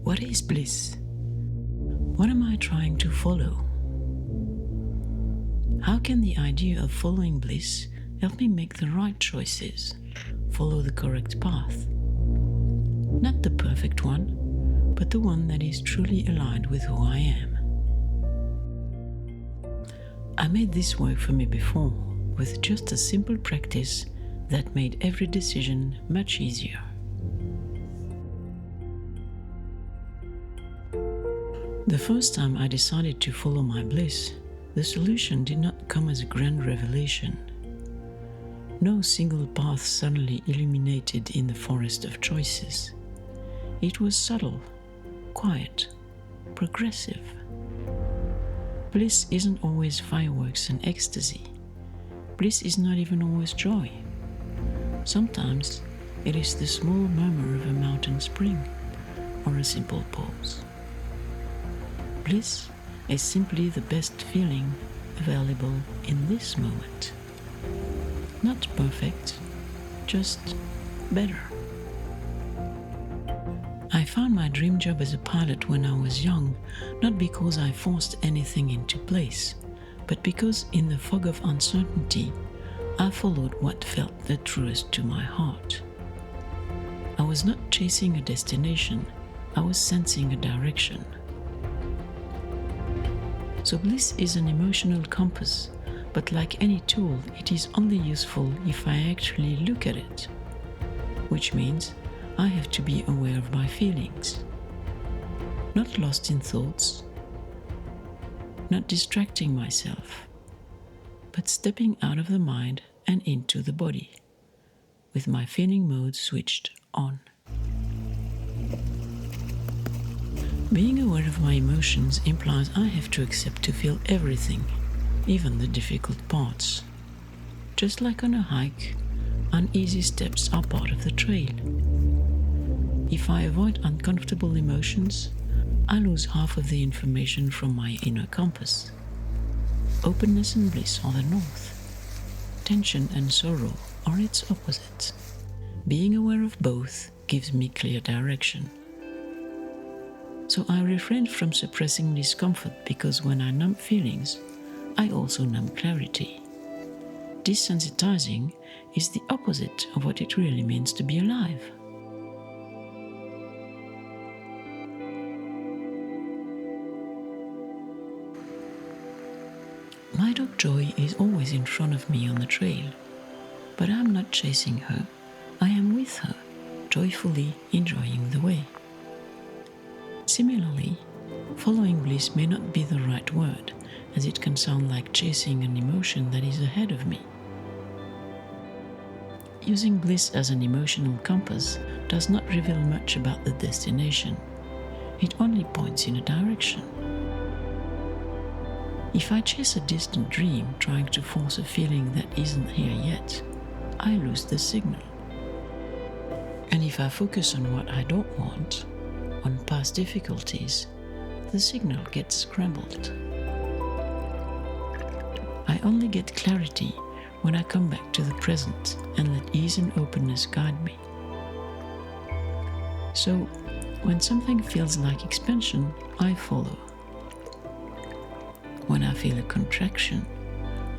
What is bliss? What am I trying to follow? How can the idea of following bliss help me make the right choices, follow the correct path? Not the perfect one, but the one that is truly aligned with who I am. I made this work for me before, with just a simple practice that made every decision much easier. The first time I decided to follow my bliss, the solution did not come as a grand revelation. No single path suddenly illuminated in the forest of choices. It was subtle, quiet, progressive. Bliss isn't always fireworks and ecstasy. Bliss is not even always joy. Sometimes it is the small murmur of a mountain spring or a simple pause. Bliss is simply the best feeling available in this moment. Not perfect, just better. I found my dream job as a pilot when I was young, not because I forced anything into place, but because in the fog of uncertainty, I followed what felt the truest to my heart. I was not chasing a destination, I was sensing a direction. So bliss is an emotional compass, but like any tool, it is only useful if I actually look at it, which means I have to be aware of my feelings, not lost in thoughts, not distracting myself, but stepping out of the mind and into the body, with my feeling mode switched on. Being aware of my emotions implies I have to accept to feel everything, even the difficult parts. Just like on a hike, uneasy steps are part of the trail. If I avoid uncomfortable emotions, I lose half of the information from my inner compass. Openness and bliss are the north. Tension and sorrow are its opposites. Being aware of both gives me clear direction. So I refrain from suppressing discomfort because when I numb feelings, I also numb clarity. Desensitizing is the opposite of what it really means to be alive. My dog Joy is always in front of me on the trail, but I'm not chasing her. I am with her, joyfully enjoying the way. Similarly, following bliss may not be the right word, as it can sound like chasing an emotion that is ahead of me. Using bliss as an emotional compass does not reveal much about the destination. It only points in a direction. If I chase a distant dream trying to force a feeling that isn't here yet, I lose the signal. And if I focus on what I don't want, on past difficulties, the signal gets scrambled. I only get clarity when I come back to the present and let ease and openness guide me. So, when something feels like expansion, I follow. When I feel a contraction,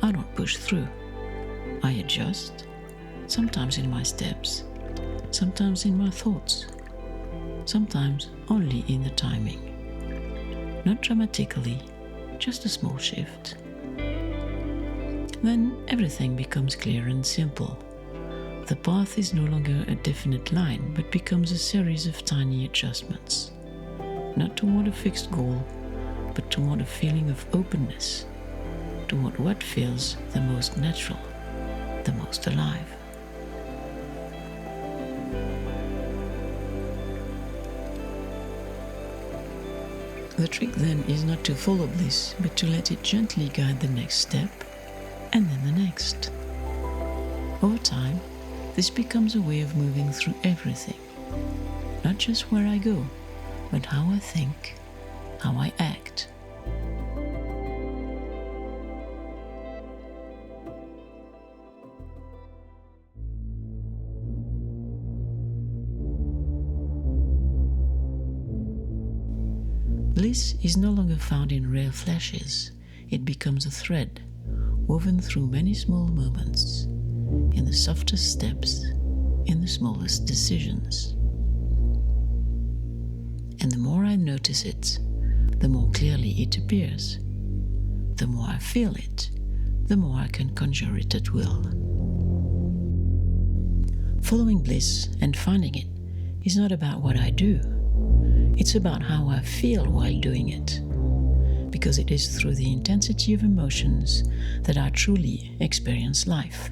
I don't push through. I adjust, sometimes in my steps, sometimes in my thoughts, sometimes only in the timing. Not dramatically, just a small shift. Then everything becomes clear and simple. The path is no longer a definite line, but becomes a series of tiny adjustments. Not toward a fixed goal, but toward a feeling of openness, toward what feels the most natural, the most alive. The trick then is not to follow bliss, but to let it gently guide the next step, and then the next. Over time, this becomes a way of moving through everything, not just where I go, but how I think, how I act. Bliss is no longer found in rare flashes. It becomes a thread woven through many small moments, in the softest steps, in the smallest decisions. And the more I notice it, the more clearly it appears. The more I feel it, the more I can conjure it at will. Following bliss and finding it is not about what I do. It's about how I feel while doing it, because it is through the intensity of emotions that I truly experience life.